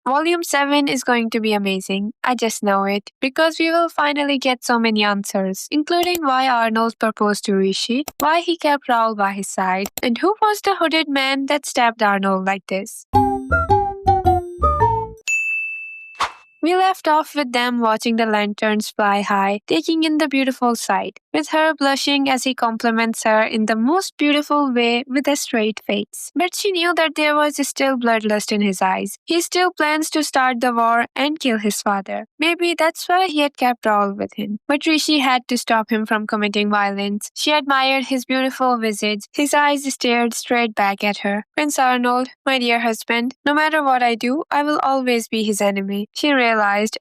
Volume 7 is going to be amazing. I just know it. Because we will finally get so many answers, including why Arnold proposed to Rishi, why he kept Raoul by his side, and who was the hooded man that stabbed Arnold like this. We left off with them watching the lanterns fly high, taking in the beautiful sight, with her blushing as he compliments her in the most beautiful way with a straight face. But she knew that there was still bloodlust in his eyes. He still plans to start the war and kill his father. Maybe that's why he had kept Raoul with him. But Rishi had to stop him from committing violence. She admired his beautiful visage. His eyes stared straight back at her. Prince Arnold, my dear husband, no matter what I do, I will always be his enemy. She realized,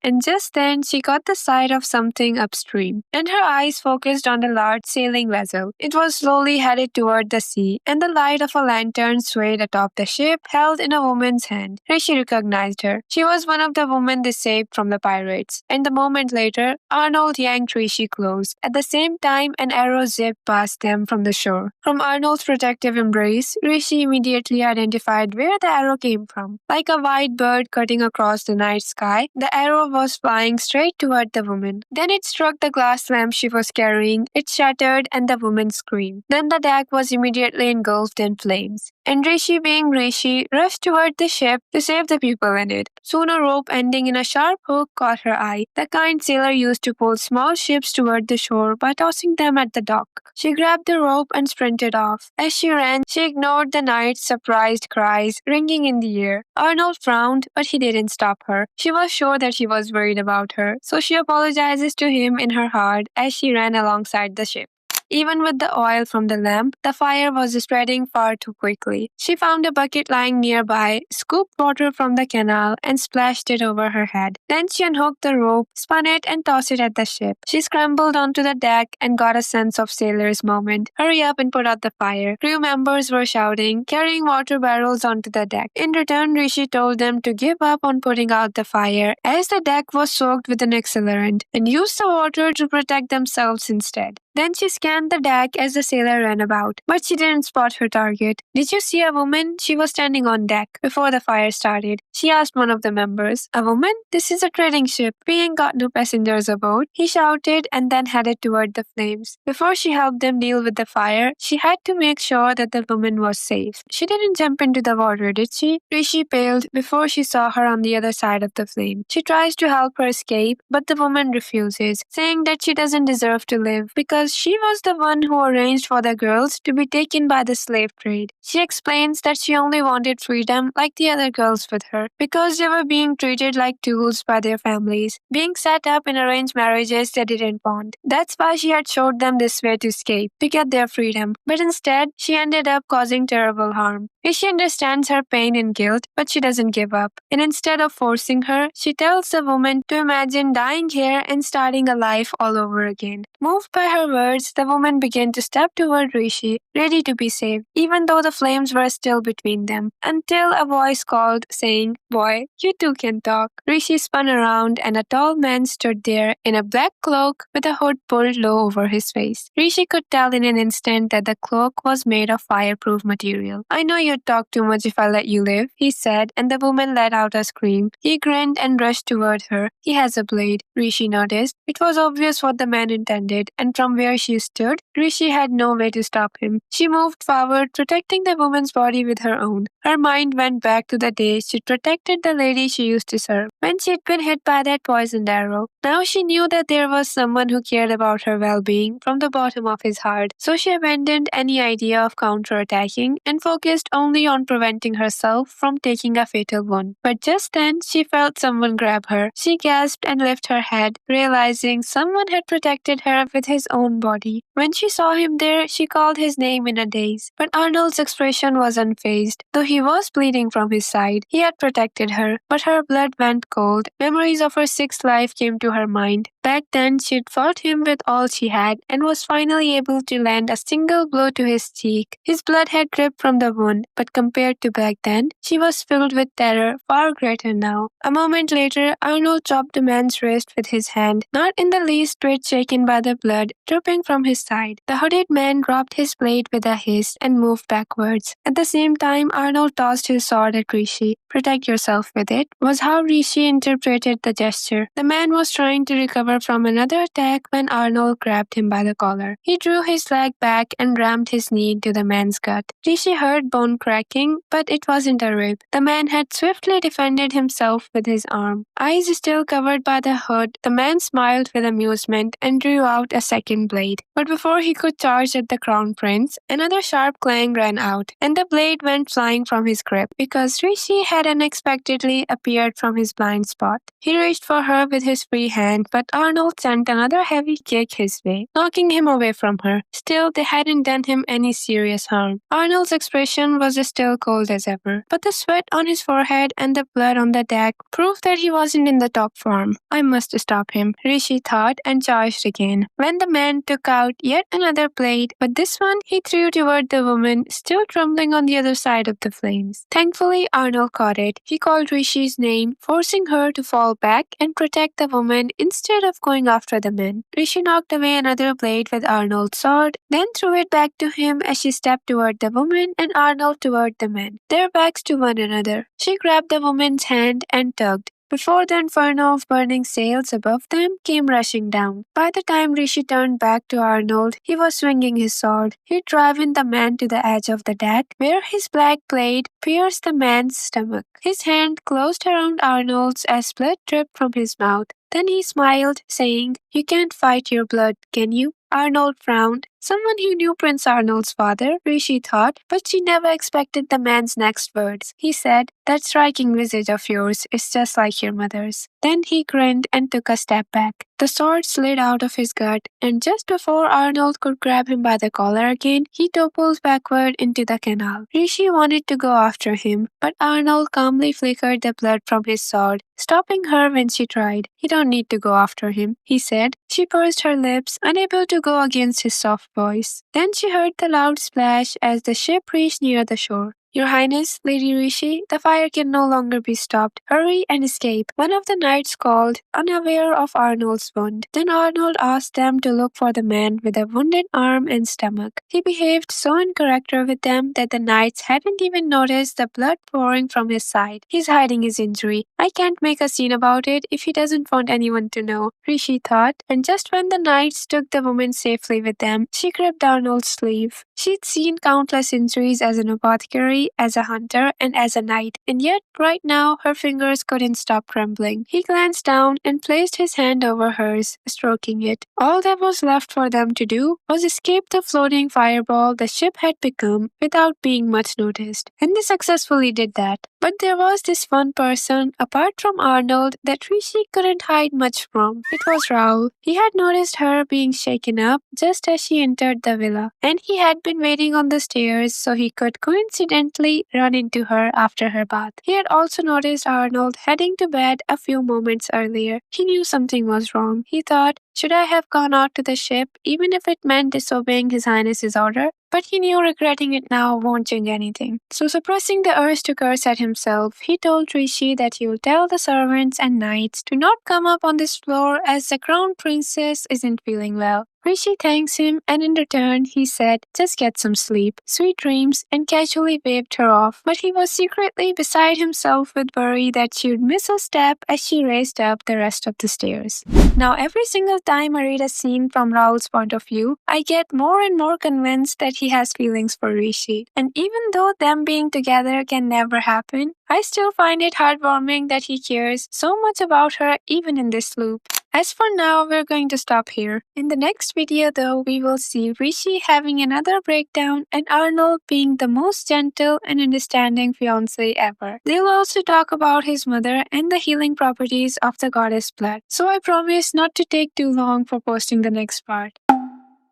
and just then she caught the sight of something upstream, and her eyes focused on the large sailing vessel. It was slowly headed toward the sea, and the light of a lantern swayed atop the ship, held in a woman's hand. Rishi recognized her. She was one of the women they saved from the pirates, and a moment later, Arnold yanked Rishi close. At the same time, an arrow zipped past them from the shore. From Arnold's protective embrace, Rishi immediately identified where the arrow came from. Like a white bird cutting across the night sky, the arrow was flying straight toward the woman. Then it struck the glass lamp she was carrying. It shattered and the woman screamed. Then the deck was immediately engulfed in flames. And Rishi, being Rishi, rushed toward the ship to save the people in it. Soon a rope ending in a sharp hook caught her eye, the kind sailor used to pull small ships toward the shore by tossing them at the dock. She grabbed the rope and sprinted off. As she ran, she ignored the knight's surprised cries ringing in the air. Arnold frowned, but he didn't stop her. She was sure that he was worried about her, so she apologizes to him in her heart as she ran alongside the ship. Even with the oil from the lamp, the fire was spreading far too quickly. She found a bucket lying nearby, scooped water from the canal, and splashed it over her head. Then she unhooked the rope, spun it, and tossed it at the ship. She scrambled onto the deck and got a sense of sailor's moment. Hurry up and put out the fire. Crew members were shouting, carrying water barrels onto the deck. In return, Rishi told them to give up on putting out the fire, as the deck was soaked with an accelerant, and use the water to protect themselves instead. Then she scanned the deck as the sailor ran about, but she didn't spot her target. Did you see a woman? She was standing on deck before the fire started. She asked one of the members. A woman? This is a trading ship. We ain't got no passengers aboard, he shouted and then headed toward the flames. Before she helped them deal with the fire, she had to make sure that the woman was safe. She didn't jump into the water, did she? Rishi paled before she saw her on the other side of the flame. She tries to help her escape, but the woman refuses, saying that she doesn't deserve to live because she was the one who arranged for the girls to be taken by the slave trade. She explains that she only wanted freedom like the other girls with her, because they were being treated like tools by their families, being set up in arranged marriages they didn't want. That's why she had showed them this way to escape, to get their freedom. But instead, she ended up causing terrible harm. Rishi understands her pain and guilt, but she doesn't give up. And instead of forcing her, she tells the woman to imagine dying here and starting a life all over again. Moved by her words, the woman began to step toward Rishi, ready to be saved, even though the flames were still between them, until a voice called, saying, "Boy, you too can talk." Rishi spun around and a tall man stood there in a black cloak with a hood pulled low over his face. Rishi could tell in an instant that the cloak was made of fireproof material. "I know you'd talk too much if I let you live," he said, and the woman let out a scream. He grinned and rushed toward her. "He has a blade," Rishi noticed. It was obvious what the man intended, and from where she stood, Rishi had no way to stop him. She moved forward, protecting the woman's body with her own. Her mind went back to the day she'd protected the lady she used to serve, when she'd been hit by that poisoned arrow. Now she knew that there was someone who cared about her well-being from the bottom of his heart, so she abandoned any idea of counterattacking and focused only on preventing herself from taking a fatal wound. But just then, she felt someone grab her. She gasped and lifted her head, realizing someone had protected her with his own body. When she saw him there, she called his name in a daze. But Arnold's expression was unfazed. Though he was bleeding from his side, he had protected her, but her blood went cold. Memories of her sixth life came to her mind. Back then, she'd fought him with all she had and was finally able to land a single blow to his cheek. His blood had dripped from the wound, but compared to back then, she was filled with terror, far greater now. A moment later, Arnold chopped the man's wrist with his hand, not in the least bit shaken by the blood dripping from his side. The hooded man dropped his blade with a hiss and moved backwards. At the same time, Arnold tossed his sword at Rishi. protect yourself with it, was how Rishi interpreted the gesture. The man was trying to recover from another attack when Arnold grabbed him by the collar. He drew his leg back and rammed his knee into the man's gut. Rishi heard bone cracking, but it wasn't a rib. The man had swiftly defended himself with his arm. Eyes still covered by the hood, the man smiled with amusement and drew out a second blade. But before he could charge at the crown prince, another sharp clang rang out, and the blade went flying from his grip because Rishi had unexpectedly appeared from his blind spot. He reached for her with his free hand, but Arnold sent another heavy kick his way, knocking him away from her. Still, they hadn't done him any serious harm. Arnold's expression was still cold as ever, but the sweat on his forehead and the blood on the deck proved that he wasn't in the top form. I must stop him, Rishi thought, and charged again. When the man took out yet another blade, but this one he threw toward the woman, still trembling on the other side of the flames. Thankfully, Arnold caught it. He called Rishi's name, forcing her to fall back and protect the woman instead of going after the man. Rishi knocked away another blade with Arnold's sword, then threw it back to him as she stepped toward the woman and Arnold toward the man, their backs to one another. She grabbed the woman's hand and tugged, before the inferno of burning sails above them came rushing down. By the time Rishi turned back to Arnold, he was swinging his sword. He'd driven the man to the edge of the deck, where his black blade pierced the man's stomach. His hand closed around Arnold's as blood dripped from his mouth. Then he smiled, saying, "You can't fight your blood, can you?" Arnold frowned. Someone who knew Prince Arnold's father, Rishi thought, but she never expected the man's next words. He said, "That striking visage of yours is just like your mother's." Then he grinned and took a step back. The sword slid out of his gut, and just before Arnold could grab him by the collar again, he toppled backward into the canal. Rishi wanted to go after him, but Arnold calmly flickered the blood from his sword, stopping her when she tried. "You don't need to go after him," he said. She pursed her lips, unable to go against his soft voice. Then she heard the loud splash as the ship reached near the shore. "Your Highness, Lady Rishi, the fire can no longer be stopped. Hurry and escape," one of the knights called, unaware of Arnold's wound. Then Arnold asked them to look for the man with a wounded arm and stomach. He behaved so in character with them that the knights hadn't even noticed the blood pouring from his side. "He's hiding his injury. I can't make a scene about it if he doesn't want anyone to know," Rishi thought, and just when the knights took the woman safely with them, she gripped Arnold's sleeve. She'd seen countless injuries as an apothecary, as a hunter, and as a knight, and yet right now her fingers couldn't stop trembling. He glanced down and placed his hand over hers, stroking it. All that was left for them to do was escape the floating fireball the ship had become without being much noticed, and they successfully did that. But there was this one person, apart from Arnold, that Rishi couldn't hide much from. It was Raoul. He had noticed her being shaken up just as she entered the villa, and he had been waiting on the stairs so he could coincidentally run into her after her bath. He had also noticed Arnold heading to bed a few moments earlier. He knew something was wrong. He thought, should I have gone out to the ship, even if it meant disobeying His Highness's order? But he knew regretting it now won't change anything. So suppressing the urge to curse at himself, he told Rishi that he would tell the servants and knights to not come up on this floor as the crown princess isn't feeling well. Rishi thanks him, and in return, he said, "Just get some sleep, sweet dreams," and casually waved her off. But he was secretly beside himself with worry that she would miss a step as she raced up the rest of the stairs. Now, every single time I read a scene from Raoul's point of view, I get more and more convinced that he has feelings for Rishi. And even though them being together can never happen, I still find it heartwarming that he cares so much about her even in this loop. As for now, we're going to stop here. In the next video though, we will see Rishi having another breakdown and Arnold being the most gentle and understanding fiancé ever. They'll also talk about his mother and the healing properties of the goddess blood. So I promise not to take too long for posting the next part.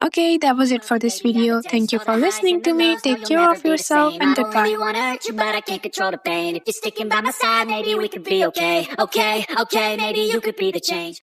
Okay, that was it for this video. Thank you for listening to me. Take care of yourself and goodbye. I wanna hurt you, but I can't control the pain. If you're sticking by my side, maybe we could be okay. Okay, maybe you could be the change.